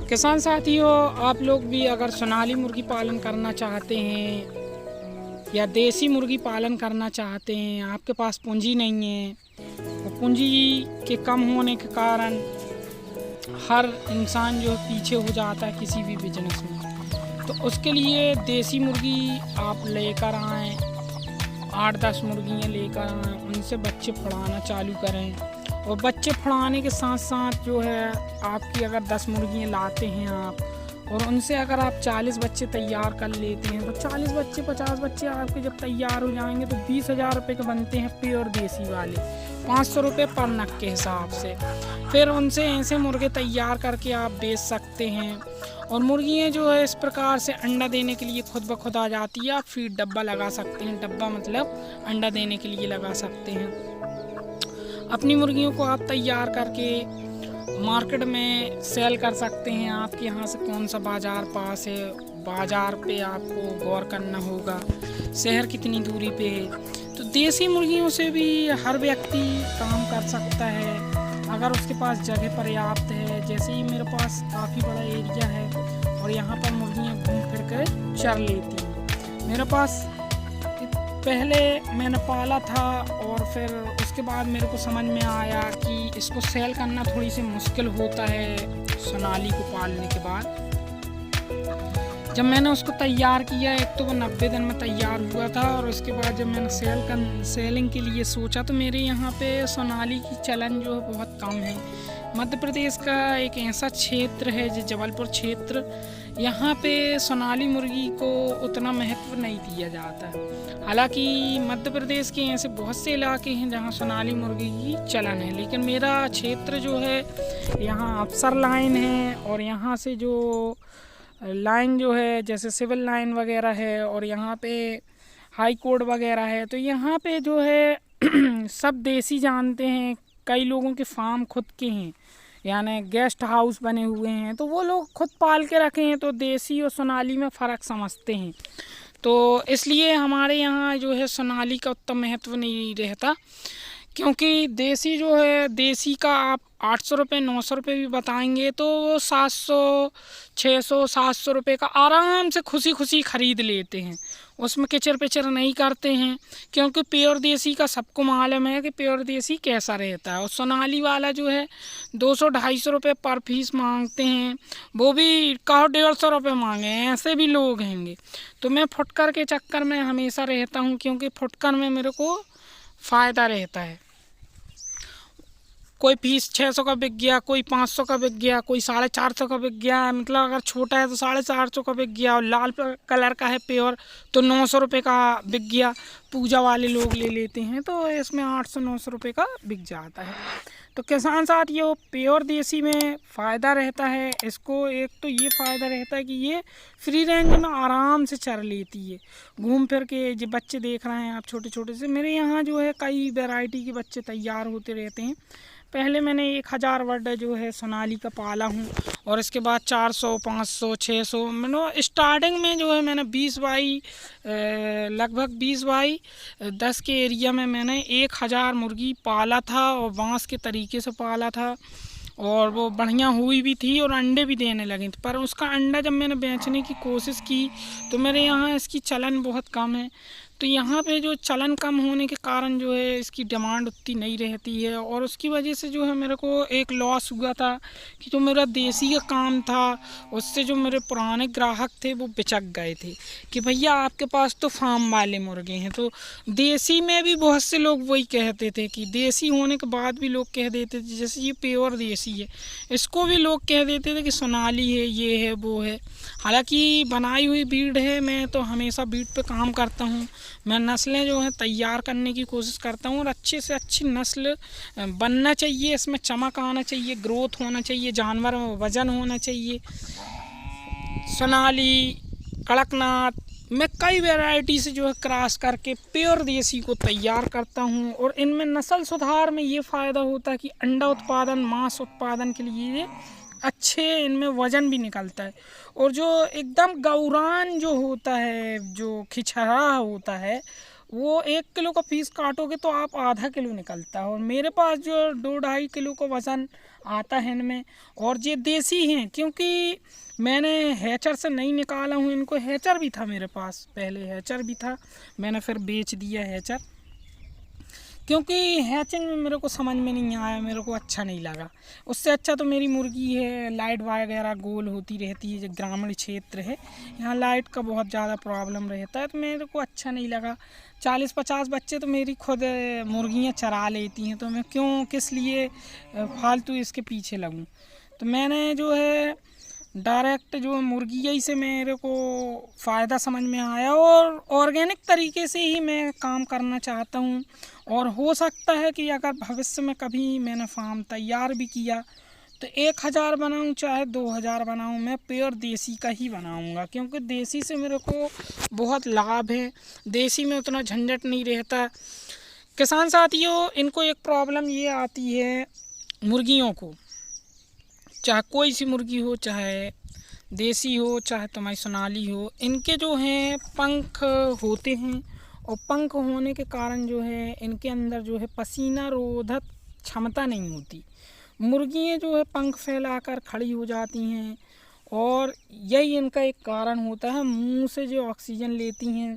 किसान साथियों, आप लोग भी अगर सोनाली मुर्गी पालन करना चाहते हैं या देसी मुर्गी पालन करना चाहते हैं, आपके पास पूंजी नहीं है, तो पूंजी के कम होने के कारण हर इंसान जो है पीछे हो जाता है किसी भी बिजनेस में। तो उसके लिए देसी मुर्गी आप लेकर आएँ, 8-10 मुर्गियाँ लेकर आएँ, उनसे बच्चे फड़ाना चालू करें। और बच्चे फड़ाने के साथ साथ जो है आपकी अगर 10 मुर्गियाँ लाते हैं आप और उनसे अगर आप 40 बच्चे तैयार कर लेते हैं, तो 40 बच्चे 50 बच्चे आपके जब तैयार हो जाएंगे तो 20,000 रुपये के बनते हैं प्योर देसी वाले, 500 रुपये पर नग के हिसाब से। फिर उनसे ऐसे मुर्गे तैयार करके आप बेच सकते हैं। और मुर्गियाँ जो है इस प्रकार से अंडा देने के लिए खुद ब खुद आ जाती है। आप फीड डब्बा लगा सकते हैं, डब्बा मतलब अंडा देने के लिए लगा सकते हैं। अपनी मुर्गियों को आप तैयार करके मार्केट में सेल कर सकते हैं। आपके यहाँ से कौन सा बाज़ार पास है, बाज़ार पे आपको गौर करना होगा, शहर कितनी दूरी पे है। तो देसी मुर्गियों से भी हर व्यक्ति काम कर सकता है अगर उसके पास जगह पर्याप्त है। जैसे ही मेरे पास काफ़ी बड़ा एरिया है और यहाँ पर मुर्गियाँ घूम फिर कर चर लेती हैं। मेरे पास पहले मैंने पाला था और फिर उसके बाद मेरे को समझ में आया कि इसको सेल करना थोड़ी सी मुश्किल होता है। सोनाली को पालने के बाद जब मैंने उसको तैयार किया, एक तो वो 90 दिन में तैयार हुआ था, और उसके बाद जब मैंने सेलिंग के लिए सोचा तो मेरे यहाँ पे सोनाली की चलन जो है बहुत कम है। मध्य प्रदेश का एक ऐसा क्षेत्र है जो जबलपुर क्षेत्र, यहाँ पे सोनाली मुर्गी को उतना महत्व नहीं दिया जाता। हालांकि मध्य प्रदेश के ऐसे बहुत से इलाके हैं जहाँ सोनाली मुर्गी की चलन है, लेकिन मेरा क्षेत्र जो है यहाँ अफसर लाइन है, और यहाँ से जो लाइन जो है जैसे सिविल लाइन वगैरह है और यहाँ पे हाई कोर्ट वगैरह है, तो यहाँ पे जो है सब देसी जानते हैं। कई लोगों के फार्म खुद के हैं, यानी गेस्ट हाउस बने हुए हैं, तो वो लोग खुद पाल के रखे हैं, तो देसी और सोनाली में फ़र्क समझते हैं। तो इसलिए हमारे यहाँ जो है सोनाली का उतना महत्व नहीं रहता, क्योंकि देसी जो है, देसी का आप 800 रुपये 900 रुपये भी बताएंगे तो वो 700 600 700 रुपये का आराम से खुशी खुशी ख़रीद लेते हैं। उसमें किचर पिचर नहीं करते हैं, क्योंकि प्योर देसी का सबको मालूम है कि प्योर देसी कैसा रहता है। और सोनाली वाला जो है 200-250 रुपये पर पीस मांगते हैं, वो भी 150 रुपये मांगे हैं, ऐसे भी लोग हैंगे। तो मैं फुटकर के चक्कर में हमेशा रहता हूँ, क्योंकि फुटकर में मेरे को फ़ायदा रहता है। कोई पीस 600 का बिक गया, कोई 500 का बिक गया, कोई 450 का बिक गया, मतलब अगर छोटा है तो 450 का बिक गया, और लाल कलर का है प्योर तो 900 रुपये का बिक गया। पूजा वाले लोग ले लेते हैं तो इसमें 800-900 रुपये का बिक जाता है। तो किसान साथियों, प्योर देसी में फ़ायदा रहता है। इसको एक तो ये फ़ायदा रहता है कि ये फ्री रेंज में आराम से चर लेती है, घूम फिर के। जो बच्चे देख रहे हैं आप छोटे छोटे से, मेरे यहाँ जो है कई वैरायटी के बच्चे तैयार होते रहते हैं। पहले मैंने 1000 वर्ड जो है सोनाली का पाला हूँ, और इसके बाद 400 500 600 मैंने स्टार्टिंग में जो है मैंने 20 बाई लगभग 20 बाई 10 के एरिया में मैंने 1000 मुर्गी पाला था, और बांस के तरीके से पाला था, और वो बढ़िया हुई भी थी और अंडे भी देने लगे थे। पर उसका अंडा जब मैंने बेचने की कोशिश की तो मेरे यहाँ इसकी चलन बहुत कम है। तो यहाँ पे जो चलन कम होने के कारण जो है इसकी डिमांड उतनी नहीं रहती है, और उसकी वजह से जो है मेरे को एक लॉस हुआ था कि जो मेरा देसी का काम था उससे जो मेरे पुराने ग्राहक थे वो बिचक गए थे कि भैया आपके पास तो फार्म वाले मुर्गे हैं। तो देसी में भी बहुत से लोग वही कहते थे कि देसी होने के बाद भी लोग कह देते थे जैसे ये प्योर देसी है, इसको भी लोग कह देते थे कि सोनाली है, ये है, वो है। हालांकि बनाई हुई ब्रीड है, मैं तो हमेशा ब्रीड पे काम करता हूँ। मैं नस्लें जो हैं तैयार करने की कोशिश करता हूँ, और अच्छे से अच्छी नस्ल बनना चाहिए, इसमें चमक आना चाहिए, ग्रोथ होना चाहिए, जानवर में वज़न होना चाहिए। सोनाली, कड़कनाथ, मैं कई वैरायटी से जो है क्रॉस करके प्योर देसी को तैयार करता हूँ। और इनमें नस्ल सुधार में ये फ़ायदा होता है कि अंडा उत्पादन, मांस उत्पादन के लिए अच्छे इनमें वज़न भी निकलता है। और जो एकदम गौरान जो होता है, जो खिचड़ा होता है, वो 1 किलो का पीस काटोगे तो आप आधा किलो निकलता है। और मेरे पास जो 2-2.5 किलो का वज़न आता है इनमें। और ये देसी हैं, क्योंकि मैंने हैचर से नहीं निकाला हूँ इनको। हैचर भी था मेरे पास, पहले हैचर भी था, मैंने फिर बेच दिया हैचर, क्योंकि हैचिंग में मेरे को समझ में नहीं आया, मेरे को अच्छा नहीं लगा। उससे अच्छा तो मेरी मुर्गी है, लाइट वगैरह गोल होती रहती है। जो ग्रामीण क्षेत्र है यहाँ लाइट का बहुत ज़्यादा प्रॉब्लम रहता है, तो मेरे को अच्छा नहीं लगा। 40-50 बच्चे तो मेरी खुद मुर्गियाँ चरा लेती हैं, तो मैं क्यों किस लिए फालतू इसके पीछे लगूँ। तो मैंने जो है डायरेक्ट जो मुर्गी यही से मेरे को फ़ायदा समझ में आया, और ऑर्गेनिक तरीके से ही मैं काम करना चाहता हूँ। और हो सकता है कि अगर भविष्य में कभी मैंने फार्म तैयार भी किया तो 1000 बनाऊँ चाहे 2000 बनाऊँ, मैं प्योर देसी का ही बनाऊँगा, क्योंकि देसी से मेरे को बहुत लाभ है। देसी में उतना झंझट नहीं रहता। किसान साथियों, इनको एक प्रॉब्लम ये आती है मुर्गियों को, चाहे कोई सी मुर्गी हो, चाहे देसी हो चाहे तुम्हारी सोनाली हो, इनके जो हैं पंख होते हैं, और पंख होने के कारण जो है इनके अंदर जो है पसीना रोधक क्षमता नहीं होती। मुर्गियाँ जो है पंख फैलाकर खड़ी हो जाती हैं, और यही इनका एक कारण होता है। मुंह से जो ऑक्सीजन लेती हैं,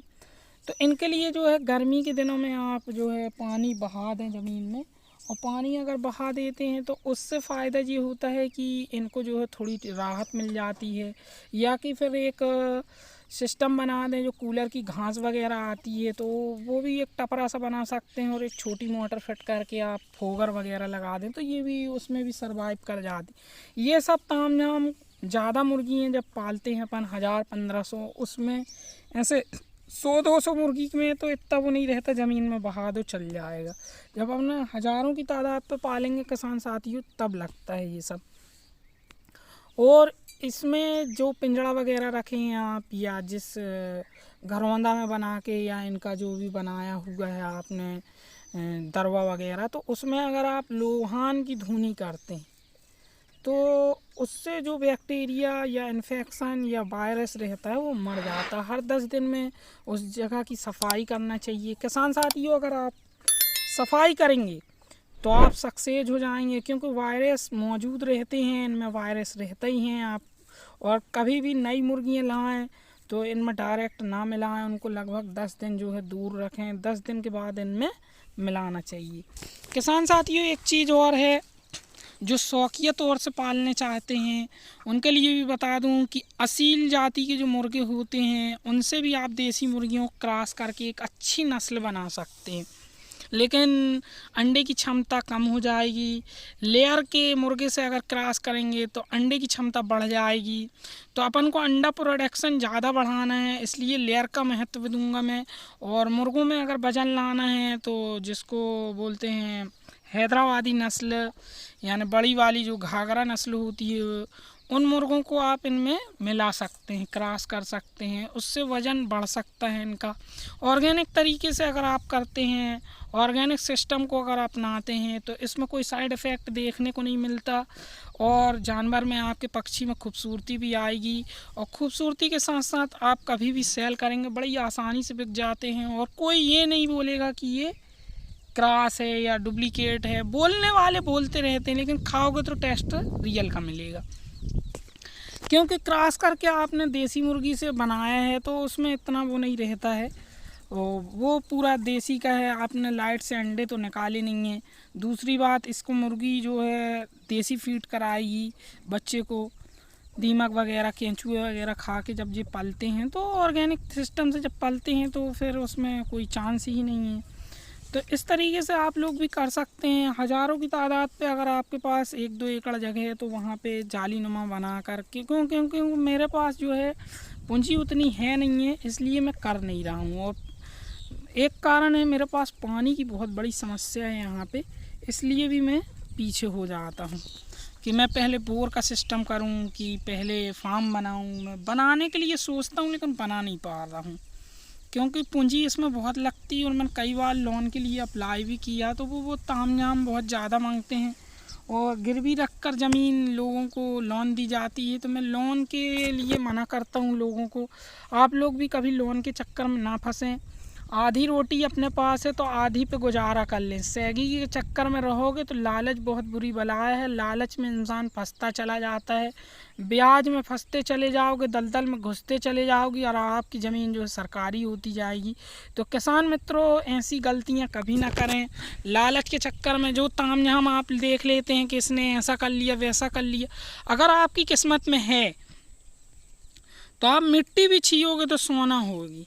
तो इनके लिए जो है गर्मी के दिनों में आप जो है पानी बहा दें ज़मीन में, और पानी अगर बहा देते हैं तो उससे फ़ायदा ये होता है कि इनको जो है थोड़ी राहत मिल जाती है। या कि फिर एक सिस्टम बना दें, जो कूलर की घास वगैरह आती है तो वो भी एक टपरा सा बना सकते हैं, और एक छोटी मोटर फिट करके आप फोगर वगैरह लगा दें तो ये भी उसमें भी सरवाइव कर जाती। ये सब ताम झाम ज़्यादा मुर्गी हैं जब पालते हैं अपन 1000-1500, उसमें ऐसे 100-200 मुर्गी में तो इतना वो नहीं रहता, ज़मीन में बहा दो चल जाएगा। जब अपने हज़ारों की तादाद पे पालेंगे किसान साथियों, तब लगता है ये सब। और इसमें जो पिंजड़ा वगैरह रखे हैं आप, या जिस घरौंदा में बना के, या इनका जो भी बनाया हुआ है आपने दरवा वगैरह, तो उसमें अगर आप लोहान की धुनी करते हैं तो उससे जो बैक्टीरिया या इन्फेक्शन या वायरस रहता है वो मर जाता है। हर 10 दिन में उस जगह की सफाई करना चाहिए। किसान साथियों, अगर आप सफाई करेंगे तो आप सक्सेस हो जाएंगे, क्योंकि वायरस मौजूद रहते हैं, इनमें वायरस रहते ही हैं। आप और कभी भी नई मुर्गियाँ लाएं तो इनमें डायरेक्ट ना मिलाएं, उनको लगभग 10 दिन जो है दूर रखें। 10 दिन के बाद इनमें मिलाना चाहिए। किसान साथियों, एक चीज़ और है, जो शौकिया तौर से पालने चाहते हैं उनके लिए भी बता दूं कि असील जाति के जो मुर्गे होते हैं उनसे भी आप देसी मुर्गियों को क्रॉस करके एक अच्छी नस्ल बना सकते हैं, लेकिन अंडे की क्षमता कम हो जाएगी। लेयर के मुर्गे से अगर क्रॉस करेंगे तो अंडे की क्षमता बढ़ जाएगी। तो अपन को अंडा प्रोडक्शन ज़्यादा बढ़ाना है, इसलिए लेयर का महत्व दूंगा मैं। और मुर्गों में अगर वजन लाना है तो जिसको बोलते हैं हैदराबादी नस्ल, यानी बड़ी वाली जो घाघरा नस्ल होती है, उन मुर्गों को आप इनमें मिला सकते हैं, क्रॉस कर सकते हैं, उससे वज़न बढ़ सकता है इनका। ऑर्गेनिक तरीके से अगर आप करते हैं, ऑर्गेनिक सिस्टम को अगर अपनाते हैं, तो इसमें कोई साइड इफ़ेक्ट देखने को नहीं मिलता, और जानवर में आपके पक्षी में खूबसूरती भी आएगी। और खूबसूरती के साथ साथ आप कभी भी सेल करेंगे बड़ी आसानी से बिक जाते हैं, और कोई ये नहीं बोलेगा कि ये क्रॉस है या डुप्लीकेट है। बोलने वाले बोलते रहते हैं, लेकिन खाओगे तो टेस्ट रियल का मिलेगा, क्योंकि क्रॉस करके आपने देसी मुर्गी से बनाया है तो उसमें इतना वो नहीं रहता है, वो पूरा देसी का है। आपने लाइट से अंडे तो निकाले नहीं हैं। दूसरी बात, इसको मुर्गी जो है देसी फीड कराएगी बच्चे को, दीमक वगैरह केंचुए वगैरह खा के जब ये पलते हैं, तो ऑर्गेनिक सिस्टम से जब पलते हैं तो फिर उसमें कोई चांस ही नहीं है। तो इस तरीके से आप लोग भी कर सकते हैं। हज़ारों की तादाद पे अगर आपके पास 1-2 एकड़ जगह है तो वहाँ पे जाली नुमा बना कर के, क्योंकि मेरे पास जो है पूंजी उतनी है नहीं है, इसलिए मैं कर नहीं रहा हूँ। और एक कारण है, मेरे पास पानी की बहुत बड़ी समस्या है यहाँ पे, इसलिए भी मैं पीछे हो जाता हूँ कि मैं पहले बोर का सिस्टम करूँ कि पहले फार्म बनाऊँ। मैं बनाने के लिए सोचता हूँ लेकिन बना नहीं पा रहा हूँ, क्योंकि पूंजी इसमें बहुत लगती है। और मैंने कई बार लोन के लिए अप्लाई भी किया तो वो ताम झाम बहुत ज़्यादा मांगते हैं, और गिरवी रख कर ज़मीन लोगों को लोन दी जाती है, तो मैं लोन के लिए मना करता हूँ लोगों को। आप लोग भी कभी लोन के चक्कर में ना फंसें। आधी रोटी अपने पास है तो आधी पे गुजारा कर लें। सैगी के चक्कर में रहोगे तो लालच बहुत बुरी बलाए है। लालच में इंसान फंसता चला जाता है, ब्याज में फंसते चले जाओगे, दलदल में घुसते चले जाओगे और आपकी ज़मीन जो है सरकारी होती जाएगी। तो किसान मित्रों, ऐसी गलतियां कभी ना करें। लालच के चक्कर में जो तामझाम आप देख लेते हैं कि इसने ऐसा कर लिया वैसा कर लिया, अगर आपकी किस्मत में है तो आप मिट्टी भी छीयोगे तो सोना होगी,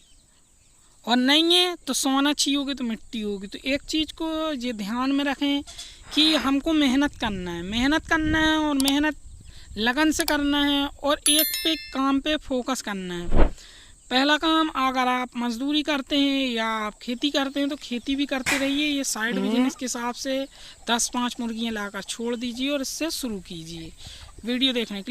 और नहीं है तो सोना छीयोगे तो मिट्टी होगी। तो एक चीज़ को ये ध्यान में रखें कि हमको मेहनत करना है और मेहनत लगन से करना है और एक काम पे फोकस करना है। पहला काम, अगर आप मजदूरी करते हैं या आप खेती करते हैं तो खेती भी करते रहिए। ये साइड बिजनेस के हिसाब से 10-5 मुर्गियाँ लाकर छोड़ दीजिए और इससे शुरू कीजिए। वीडियो देखने के लिए